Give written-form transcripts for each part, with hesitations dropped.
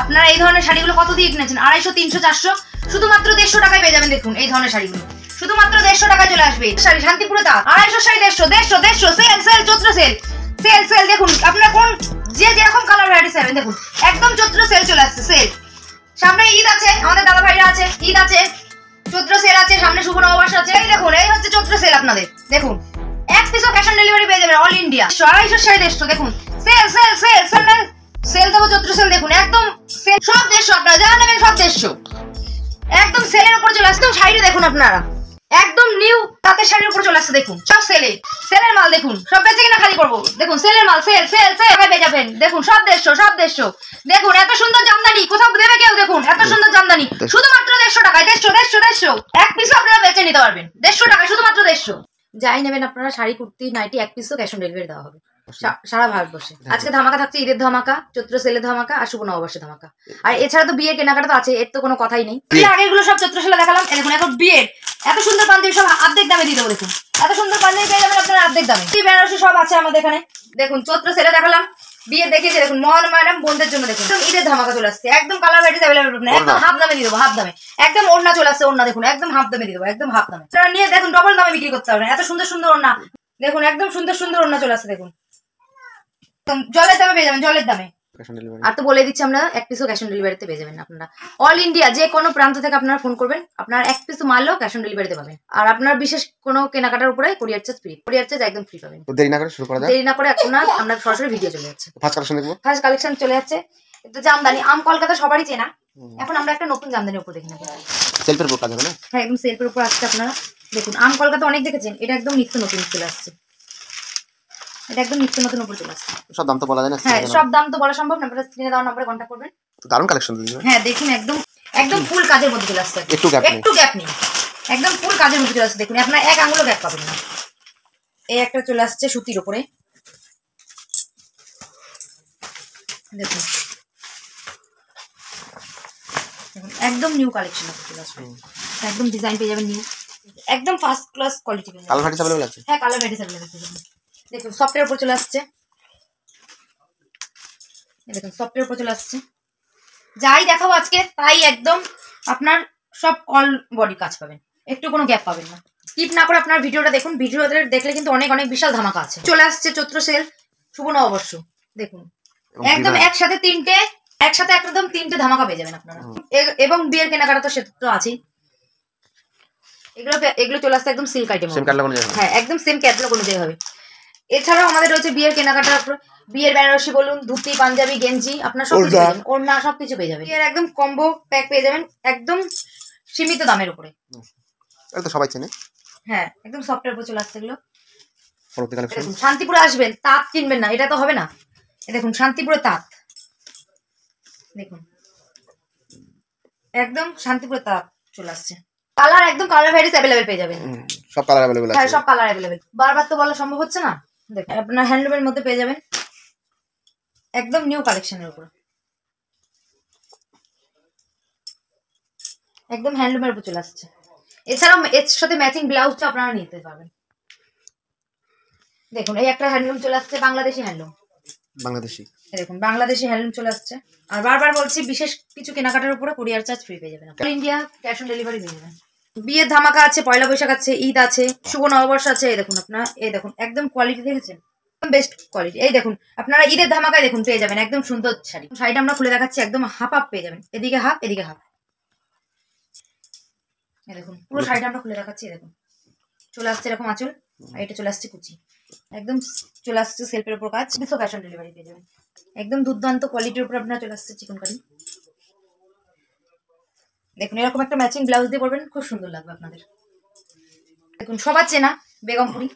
আপনারা এই ধরনের শাড়িগুলো কত দিয়ে কিনেছেন? 250, 300, 400, শুধুমাত্র 150 টাকায় পেয়ে যাবেন। দেখুন এই ধরনের শাড়িগুলো শুধুমাত্র 150 টাকায় চলে আসবে। শাড়ি শান্তিপুরে তা 250 শাড়ি 150 সেল সেল চৈত্র সেল সেল সেল। দেখুন আপনারা কোন যে যেরকম কালার ভ্যারাইটি চাইবেন, দেখুন একদম চৈত্র সেল চলে আসছে। সেল সামনে ঈদ আছে, আমাদের দাদা ভাইরা আছে, ঈদ আছে, চৈত্র সেল আছে, সামনে শুভ নববর্ষ আছে। এই দেখুন এই হচ্ছে চৈত্র সেল আপনাদের। দেখুন এক পিসও ক্যাশ অন ডেলিভারি পেয়ে যাবেন অল ইন্ডিয়া। 250 শাড়ি 150। দেখুন sale sale sale sale sale দেবো চৈত্র সেল। দেখুন একদম সেল, সব 150 আপনারা যা নেবেন সব 150 একদম সেলের উপর চলে আসছে। শাড়িটা দেখুন আপনারা একদম নিউ তাঁতের শাড়ির উপর চলে আসছে। দেখুন সব সেলে, সেলের মাল। দেখুন সব বেঁচে কিনা খালি করবো। দেখুন সেলের মাল, সেল সেল সেল পেয়ে যাবেন। দেখুন সব 150 সব 150। দেখুন এত সুন্দর জামদানি কোথাও দেবে কেউ? দেখুন এত সুন্দর জামদানি শুধুমাত্র 150 টাকায়। 150 এক পিসও আপনারা বেচে নিতে পারবেন 150 টাকায়, শুধুমাত্র 150। যাই নেবেন আপনারা শাড়ি, কুর্তি, নাইটি, এক পিসও ক্যাশ অন ডেলিভারি দেওয়া হবে সারা ভারতবর্ষে। আজকে ধামাকা থাকছে, ঈদের ধামাকা, চৈত্র সেলের ধামাকা আর শুভ নববর্ষের ধামাকা। আর এছাড়া তো বিয়ের কেনাকাটা তো আছে, এর তো কোনো কথাই নেই। আগেগুলো সব চৈত্র সেলে দেখালাম। দেখুন এখন বিয়ের এত সুন্দর পাঞ্জাবি সব অর্ধেক দামে দিয়ে দেবো। দেখুন এত সুন্দর পাঞ্জাবি পেয়ে যাবেন আপনারা অর্ধেক দামে। বেনারসি সব আছে আমাদের এখানে। দেখুন চৈত্র সেলে দেখালাম, বিয়ে দেখিয়েছে। দেখুন মহান ম্যাডাম বোনদের জন্য দেখুন ঈদের ধামাকা চলে আসছে। একদম কালার ভ্যারাইটিস অ্যাভেলেবল, একদম হাফ দামে দিয়ে দেবো, হাফ দামে। একদম ওড়না চলে আসছে, ওড়না দেখুন একদম হাফ দামে দিয়ে দেবো, একদম হাফ দামে। আপনারা নিয়ে দেখুন ডবল দামে বিক্রি করতে পারবেন। এত সুন্দর সুন্দর ওড়না দেখুন, একদম সুন্দর সুন্দর ওড়না চলে আসছে। দেখুন জলের দামে পেয়ে যাবেন, জলের দামে। আর তো বলে দিচ্ছি আমরা এক পিসও ক্যাশ অন ডেলিভারিতে পেয়ে যাবেন আপনারা অল ইন্ডিয়া। যে কোনো প্রান্ত থেকে আপনারা ফোন করবেন, আপনার এক পিস মালও ক্যাশ অন ডেলিভারিতে পাবেন। আর আপনার বিশেষ কোনো কেনাকাটার উপরে courier charge free, courier charge একদম ফ্রি পাবেন। দেরি না করে শুরু করা যায়, দেরি না করে এখন আমরা সরাসরি ভিডিও চলে যাচ্ছে। ফার্স্ট কালেকশন দেখবো। ফার্স্ট কালেকশন চলে যাচ্ছে তো জামদানি। আম কলকাতা সবারই চেনা। এখন আমরা একটা নতুন জামদানির উপর দেখে নেব। সেলফের উপর কাজ হবে না? হ্যাঁ একদম সেলফের উপর আসছে আপনারা। দেখুন আম কলকাতা অনেক দেখেছেন, এটা একদম নিত্য নতুন চলে আসছে। এটা একদম নিত্য নতুন উপর চলে আসছে। সব দাম তো বলা যায় না। হ্যাঁ সব দাম তো বলা সম্ভব না, আপনারা স্ক্রিনে দেওয়া নম্বরে কন্টাক্ট করবেন। দারুণ কালেকশন দিয়েছে। হ্যাঁ দেখুন একদম একদম ফুল কাজের মধ্যে চলে আসছে, একটু গ্যাপ নেই, একদম ফুল কাজের মধ্যে চলে আসছে। দেখুন আপনারা এক আঙুলও গ্যাপ পাবেন না। এই একটা চলে আসছে সুতির উপরে। দেখুন একদম নিউ কালেকশন চলে আসবে, একদম ডিজাইন পেয়ে যাবেন নিউ, একদম ফার্স্ট ক্লাস কোয়ালিটি পেয়ে যাবেন। কালার ভ্যারাইটি अवेलेबल আছে? হ্যাঁ কালার ভ্যারাইটি अवेलेबल পেয়ে যাবেন। দেখুন সফটের উপর চলে আসছে। দেখুন সফটের উপর চলে আসছে। যাই দেখাবো আজকে তাই একদম আপনার সব অল বডি কাজ পাবেন, একটু কোনো গ্যাপ পাবেন না। স্কিপ না করে আপনার ভিডিওটা দেখুন, ভিডিওতে দেখলে কিন্তু অনেক অনেক বিশাল ধামাকা আছে। চলে আসছে চৈত্র সেল, শুভ নববর্ষ। দেখুন একদম একসাথে একদম তিনটে ধামাকা পেয়ে যাবেন আপনারা। এবং বিয়ের কেনাকাটা তো সেটা তো আছেই। এগুলো চলে আসছে একদম সিল্ক আইটেম। হ্যাঁ একদম সেম ক্যাটালগ অনুযায়ী হবে। এছাড়াও আমাদের রয়েছে বিয়ের কেনাকাটার উপর, বিয়ের বেনারসি বলুন, ধুতি, পাঞ্জাবি, গেঞ্জি, আপনার সব কিছু পেয়ে যাবেন, ওড়না সবকিছু পেয়ে যাবেন। বিয়ের একদম কম্বো প্যাক পেয়ে যাবেন একদম সীমিত দামের উপরে। এটা তো সবাই চেনে। হ্যাঁ একদম সফটের উপর চলে আসছে এগুলো। পরবর্তী কালেকশন শান্তিপুরে আসবেন, তাঁত কিনবেন না, এটা তো হবে না। দেখুন শান্তিপুরে তাঁত, দেখুন একদম শান্তিপুরে তাঁত চলে আসছে। কালার একদম কালার ভ্যারাইটিস अवेलेबल পেয়ে যাবেন। সব কালার अवेलेबल আছে। হ্যাঁ সব কালার अवेलेबल, বারবার তো বলা সম্ভব হচ্ছে না। দেখুন আপনার হ্যান্ডলুমের মধ্যে পেয়ে যাবেন একদম নিউ কালেকশনের উপর, একদম হ্যান্ডলুমের উপর চলে আসছে। এছাড়াও এর সাথে ম্যাচিং ব্লাউজটা আপনারা নিতে পারবেন। দেখুন এই একটা হ্যান্ডলুম চলে আসছে, বাংলাদেশি হ্যান্ডলুম, বাংলাদেশি। দেখুন বাংলাদেশি হ্যান্ডলুম চলে আসছে। আর বারবার বলছি বিশেষ কিছু কেনাকাটার উপরে কুরিয়ার চার্জ ফ্রি পেয়ে যাবেন, all India cash on delivery পেয়ে যাবেন। বিয়ের ধামাকা আছে, পয়লা বৈশাখ আছে, ঈদ আছে, শুভ নববর্ষ আছে। এই দেখুন আপনারা, এই দেখুন একদম কোয়ালিটি দেখেছেন, বেস্ট কোয়ালিটি। এই দেখুন আপনারা ঈদের ধামাকায় দেখুন পেয়ে যাবেন একদম সুন্দর শাড়ি। শাড়িটা আমরা খুলে দেখাচ্ছি, একদম হাফ হাফ পেয়ে যাবেন, এদিকে হাফ এদিকে হাফ। এই দেখুন পুরো শাড়িটা আমরা খুলে দেখাচ্ছি। দেখুন চলে আসছে এরকম আঁচল, আর এটা চলে আসছে কুচি, একদম চলে আসছে সেলফের উপর কাজ, বিশো ক্যাশ অন ডেলিভারি পেয়ে যাবেন। একদম দুর্দান্ত কোয়ালিটির উপর আপনারা চলে আসছে চিকনকারি। দেখুন এরকম একটা ম্যাচিং ব্লাউজ দিয়ে পরবেন, খুব সুন্দর লাগবে আপনাদের। দেখুন সবার চেনা বেগমপুরি,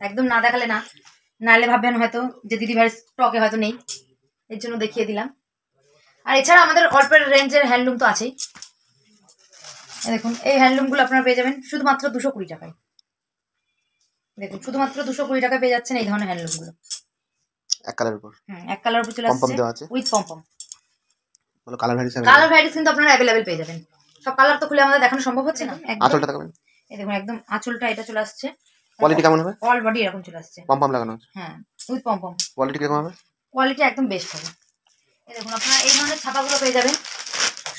একদম না দেখালে না, নাহলে ভাববেন হয়তো যে দিদি ভাইয়ের স্টকে হয়তো নেই, এর জন্য দেখিয়ে দিলাম। আর এছাড়া আমাদের অল্পের রেঞ্জের হ্যান্ডলুম তো আছেই। দেখুন এই হ্যান্ডলুমগুলো আপনারা পেয়ে যাবেন শুধুমাত্র 220 টাকায়। দেখুন শুধুমাত্র 220 টাকায় পেয়ে যাচ্ছেন এই ধরনের হ্যান্ডলুমগুলো। এক কালার উপর, এক কালার উপর চলে আসছে উইথ পমপম। বলো কালার ভ্যারিয়েশন, কালার ভ্যারিয়েশন কিন্তু আপনারা अवेलेबल পেয়ে যাবেন। সব কালার তো খুলে আমাদের দেখানো সম্ভব হচ্ছে না। আঁচলটা দেখাবেন। এই দেখুন একদম আঁচলটা এটা চলে আসছে। কোয়ালিটি কেমন হবে? অল বডি এরকম চলে আসছে, পমপম লাগানো আছে। হ্যাঁ উইথ পমপম। কোয়ালিটি কেমন হবে? কোয়ালিটি একদম বেস্ট হবে। এই দেখুন আপনারা এই ধরনের ছাপাগুলো পেয়ে যাবেন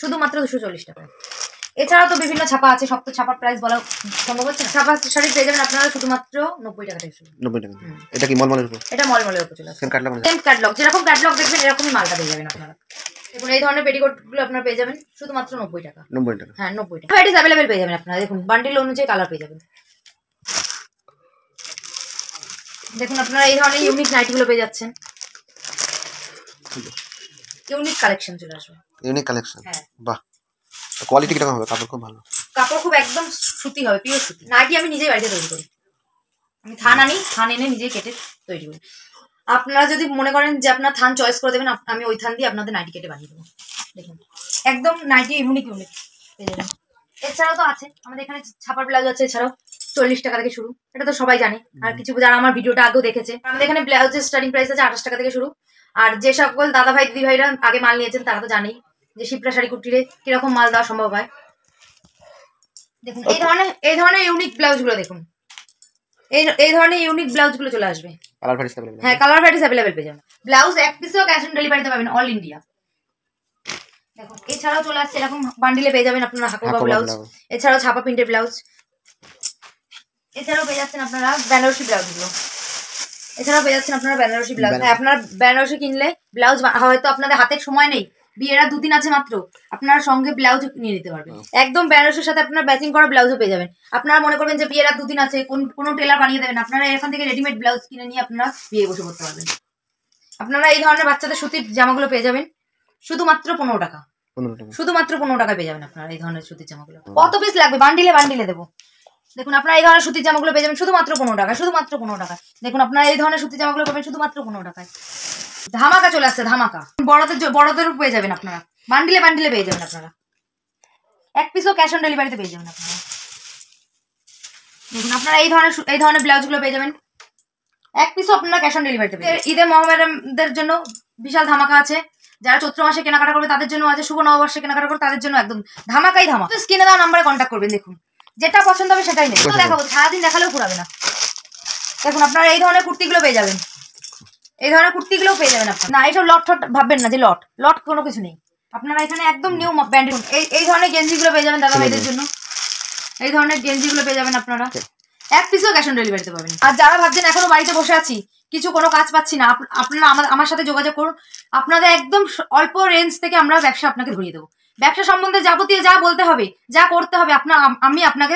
শুধুমাত্র 240 টাকায়। এছাড়াও তো বিভিন্ন ছাপা আছে, সব তো ছাপার প্রাইস বলা সম্ভব হচ্ছে না। ছাপা শাড়ি পেয়ে যাবেন আপনারা শুধুমাত্র 90 টাকা থেকে শুরু। 90 টাকা। এটা কি মলমলের উপর? এটা মলমলের উপর চলে আসে। সেম ক্যাটালগ, সেম ক্যাটালগ, যেরকম ক্যাটালগ দেখবেন এরকমই মালটা পেয়ে যাবেন আপনারা। দেখুন এই ধরনের পেটিকোট গুলো আপনারা পেয়ে যাবেন শুধুমাত্র 90 টাকা। 90 টাকা। হ্যাঁ 90 টাকা। ভ্যারাইটিস अवेलेबल পেয়ে যাবেন আপনারা। দেখুন বান্ডিল অনুযায়ী কালার পেয়ে যাবেন। দেখুন আপনারা এই ধরনের ইউনিক নাইটিগুলো পেয়ে যাচ্ছেন। ইউনিক কালেকশন চলে আসবে। Unique collection. হ্যাঁ। বাহ। কোয়ালিটি কিরকম হবে? কাপড় খুব ভালো। কাপড় খুব একদম সুতি হবে, পিওর সুতি। নাইটি আমি নিজেই বাড়িতে তৈরি করি। আমি থান আনি, থান এনে নিজেই কেটে তৈরি করি। আপনারা যদি মনে করেন যে আপনার থান চয়েস করে দেবেন, আমি ওই থান দিয়ে আপনাদের নাইটি কেটে বানিয়ে দেবো। দেখুন একদম নাইটি ইউনিক ইউনিক পেয়ে যাবেন। এছাড়াও তো আছে আমাদের এখানে ছাপার ব্লাউজ আছে, এছাড়াও 40 টাকা থেকে শুরু। এটা তো সবাই জানে, আর কিছু যারা আমার ভিডিওটা আগেও দেখেছে। আমাদের এখানে ব্লাউজের স্টার্টিং প্রাইস আছে 28 টাকা থেকে শুরু। আর যে সকল দাদা ভাই দিদি ভাইরা আগে মাল নিয়েছেন তারা তো জানেই যে শিপ্রা শাড়ি কুটিরে কিরকম মাল দেওয়া সম্ভব হয়। দেখুন এই ধরনের ইউনিক ব্লাউজগুলো দেখুন, এই ধরনের ইউনিক ব্লাউজগুলো চলে আসবে। Colour variance available. হ্যাঁ কালার ভ্যারাইটিস अवेलेबल পেয়ে যাবেন। ব্লাউজ এক পিসও ক্যাশ অন ডেলিভারিতে পাবেন অল ইন্ডিয়া। দেখুন এছাড়াও চলে আসছে এরকম বান্ডিলে পেয়ে যাবেন আপনারা হাকোবা ব্লাউজ, এছাড়াও ছাপা প্রিন্টের ব্লাউজ, এছাড়াও পেয়ে যাচ্ছেন আপনারা বেনারসি ব্লাউজগুলো, এছাড়াও পেয়ে যাচ্ছেন আপনারা বেনারসি ব্লাউজ। হ্যাঁ আপনারা বেনারসি কিনলে ব্লাউজ হয়তো আপনাদের হাতে সময় নেই, বিয়ের আর 2 দিন আছে মাত্র, আপনারা সঙ্গে ব্লাউজ নিয়ে নিতে পারবেন। একদম বেনারসির সাথে আপনারা ম্যাচিং করা ব্লাউজও পেয়ে যাবেন। আপনারা মনে করবেন যে বিয়ের আর 2 দিন আছে, কোনো টেলার বানিয়ে দেবেন, আপনারা এখান থেকে রেডিমেড ব্লাউজ কিনে নিয়ে আপনারা বিয়ে বসে করতে পারবেন। আপনারা এই ধরনের বাচ্চাদের সুতির জামাগুলো পেয়ে যাবেন শুধুমাত্র 15 টাকা। 15 টাকা। শুধুমাত্র 15 টাকায় পেয়ে যাবেন আপনারা এই ধরনের সুতির জামাগুলো। কত পিস লাগবে? বান্ডিলে বান্ডিলে দেবো। দেখুন আপনারা এই ধরনের সুতির জামাগুলো পেয়ে যাবেন শুধুমাত্র 15 টাকা, শুধুমাত্র 15 টাকা। দেখুন আপনারা এই ধরনের সুতির জামাগুলো পাবেন শুধুমাত্র 15 টাকায়। ধামাকা চলে আসছে, ধামাকা। বড়দেরও পেয়ে যাবেন আপনারা, বান্ডিলে বান্ডিলে পেয়ে যাবেন আপনারা। এক পিসও ক্যাশ অন ডেলিভারিতে পেয়ে যাবেন আপনারা। দেখুন আপনারা এই ধরনের ব্লাউজগুলো পেয়ে যাবেন এক পিসও আপনারা ক্যাশ অন ডেলিভারিতে পেয়ে যাবেন। ঈদে মহামেডামদের জন্য বিশাল ধামাকা আছে। যারা চৈত্র মাসে কেনাকাটা করবে তাদের জন্য আছে, শুভ নববর্ষে কেনাকাটা করবে তাদের জন্য একদম ধামাকাই ধামাকা। স্ক্রিনে দেওয়া নাম্বারে কন্ট্যাক্ট করবেন। দেখুন যেটা পছন্দ হবে সেটাই নেই, দেখাবো, সারাদিন দেখালেও পুরাবে না। দেখুন আপনারা এই ধরনের কুর্তিগুলো পেয়ে যাবেন, এই ধরনের কুর্তিগুলো পেয়ে যাবেন আপনারা। না এইসব লট ঠট ভাববেন না যে লট কোনো কিছু নেই। আপনারা এখানে একদম নিউ ব্র্যান্ড এই ধরনের গেঞ্জিগুলো পেয়ে যাবেন দাদা ভাইদের জন্য। এই ধরনের গেঞ্জিগুলো পেয়ে যাবেন আপনারা এক পিসও ক্যাশ অন ডেলিভারিতে পাবেন। আর যারা ভাবছেন এখনো বাড়িতে বসে আছি, কোনো কাজ পাচ্ছি না, আপনারা আমার সাথে যোগাযোগ করুন। আপনাদের একদম অল্প রেঞ্জ থেকে আমরা ব্যবসা আপনাকে ধরিয়ে দেবো। ব্যবসা সম্বন্ধে যাবতীয় যা বলতে হবে, যা করতে হবে, আমি আপনাকে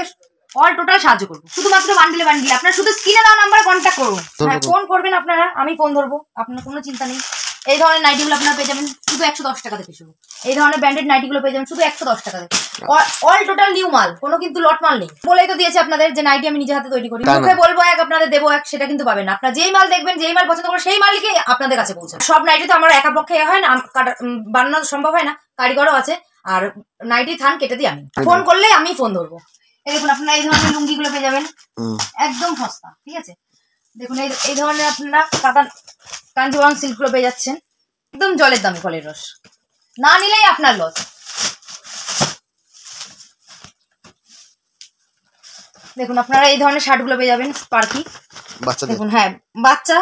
অল টোটাল সাহায্য করবো। শুধুমাত্র বান্ডিলে বান্ডিলে আপনারা শুধু স্ক্রিনে দেওয়া নাম্বারে কন্ট্যাক্ট করুন। হ্যাঁ ফোন করবেন আপনারা, আমি ফোন ধরবো, আপনার কোনো চিন্তা নেই। এই ধরনের নাইটিগুলো আপনারা পেয়ে যাবেন শুধু 110 টাকা থেকে শুরু। এই ধরনের ব্র্যান্ডেড নাইটিগুলো পেয়ে যাবেন শুধু 110 টাকা থেকে। অল টোটাল নিউ মাল, কোনো কিন্তু লট মাল নেই। বলেই তো দিয়েছি আপনাদের যে নাইটি আমি নিজে হাতে তৈরি করি। মুখে বলবো এক, আপনাদের দেবো এক, সেটা কিন্তু পাবেন না। আপনারা যেই মাল দেখবেন, যেই মাল পছন্দ করবেন, সেই মালকে আপনাদের কাছে পৌঁছায়। সব নাইটি তো আমার একা পক্ষে হয় না, বানানো সম্ভব হয় না, কারিগরও আছে। আর নাইটি থান কেটে দিই আমি, ফোন করলেই আমি ফোন ধরবো। এই দেখুন আপনারা এই ধরনের লুঙ্গিগুলো পেয়ে যাবেন একদম সস্তা, ঠিক আছে। দেখুন এই ধরনের আপনারা কাঞ্জিওয়াং সিল্কগুলো পেয়ে যাচ্ছেন একদম জলের দামে, ফলের রস, না নিলেই আপনার লস। দেখুন আপনারা এই ধরনের শার্টগুলো পেয়ে যাবেন স্পার্কি। দেখুন হ্যাঁ বাচ্চা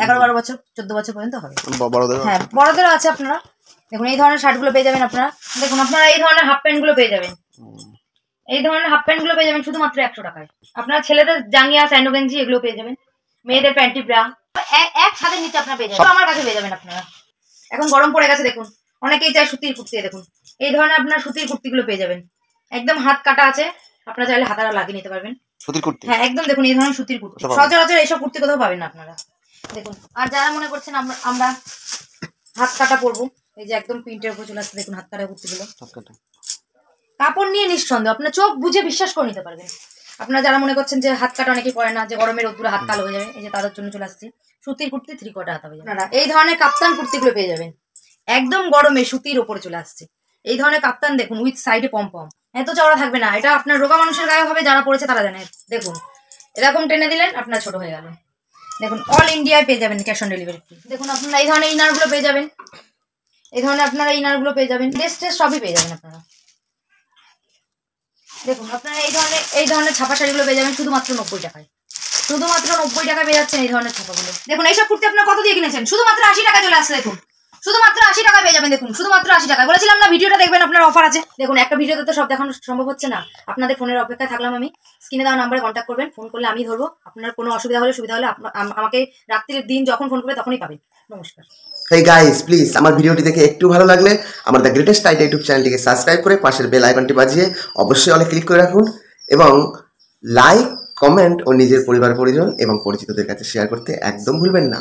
11-12 বছর 14 বছর পর্যন্ত হবে। হ্যাঁ বড়দেরও আছে আপনারা। দেখুন এই ধরনের শার্টগুলো পেয়ে যাবেন আপনারা। দেখুন আপনারা এই ধরনের হাফ প্যান্টগুলো পেয়ে যাবেন, এই ধরনের হাফ প্যান্টগুলো পেয়ে যাবেন শুধুমাত্র 100 টাকায়। আপনারা ছেলেদের জাঙ্গিয়া স্যান্ডো গেঞ্জি এগুলো পেয়ে যাবেন, মেয়েদের প্যান্টি ব্রা এক ছাদের নিচে আপনারা পেয়ে যাবেন। আমার কাছে পেয়ে যাবেন আপনারা। এখন গরম পড়ে গেছে, দেখুন অনেকেই চায় সুতির কুর্তি। দেখুন এই ধরনের আপনারা সুতির কুর্তিগুলো পেয়ে যাবেন, একদম হাত কাটা আছে, আপনারা চাইলে হাতারা লাগিয়ে নিতে পারবেন সুতির কুর্তি। হ্যাঁ একদম দেখুন এই ধরনের সুতির কুর্তি সচরাচর এইসব কুর্তি কোথাও পাবেন না আপনারা। দেখুন আর যারা মনে করছেন আমরা হাত কাটা পরবো, এই যে একদম প্রিন্টের উপর চলে আসছে, দেখুন হাত কাটা কুর্তিগুলো। কাপড় নিয়ে নিঃসন্দেহ আপনার চোখ বুঝে বিশ্বাস করে নিতে পারবেন। আপনারা যারা মনে করছেন যে হাত কাটা অনেকেই পরে না, যে গরমের রোদ্দুরে হাত কালো হয়ে যাবে, এই যে তাদের জন্য চলে আসছে সুতির কুর্তি 3/4 হাতা হয়ে যাবে। এই ধরনের কাপ্তান কুর্তিগুলো পেয়ে যাবেন একদম গরমে সুতির ওপরে চলে আসছে। এই ধরনের কাপ্তান দেখুন উইথ সাইডে পম, এত চওড়া থাকবে না, এটা আপনার রোগা মানুষের গায়ে হবে, যারা পড়েছে তারা জানে। দেখুন এরকম টেনে দিলেন আপনার ছোট হয়ে গেল। দেখুন অল ইন্ডিয়ায় পেয়ে যাবেন ক্যাশ অন ডেলিভারি। দেখুন আপনারা এই ধরনের ইনারগুলো পেয়ে যাবেন, এই ধরনের আপনারা ইনারগুলো পেয়ে যাবেন, ড্রেস সবই পেয়ে যাবেন আপনারা। দেখুন আপনারা এই ধরনের ছাপা শাড়িগুলো পেয়ে যাবেন শুধুমাত্র 90 টাকায়, শুধুমাত্র 90 টাকায় পেয়ে যাচ্ছেন এই ধরনের ছাপাগুলো। দেখুন এইসব কুর্তি আপনারা কত দিয়ে কিনেছেন? শুধুমাত্র 80 টাকা চলে আসছে। দেখুন শুধুমাত্র 80 টাকা পেয়ে যাবেন দেখুন, শুধুমাত্র 80 টাকা। বলেছিলাম না ভিডিওটা দেখবেন, আপনার অফার আছে। দেখুন একটা ভিডিওতে তো সব দেখানো সম্ভব হচ্ছে না, আপনাদের ফোনের অপেক্ষায় থাকলাম আমি। স্ক্রিনে দেওয়া নাম্বারে কন্ট্যাক্ট করবেন, ফোন করলে আমি ধরবো। আপনার কোনো অসুবিধা হলে আমাকে রাত্রির দিন যখন ফোন করবে তখনই পাবেন। নমস্কার। হেই গাইস, প্লিজ আমার ভিডিওটি দেখে একটু ভালো লাগলে আমার দ্য গ্রেটেস্ট আইডিয়া ইউটিউব চ্যানেলটিকে সাবস্ক্রাইব করে পাশের বেল আইকনটি বাজিয়ে অবশ্যই অলে ক্লিক করে রাখুন এবং লাইক, কমেন্ট ও নিজের পরিবার পরিজন এবং পরিচিতদের কাছে শেয়ার করতে একদম ভুলবেন না।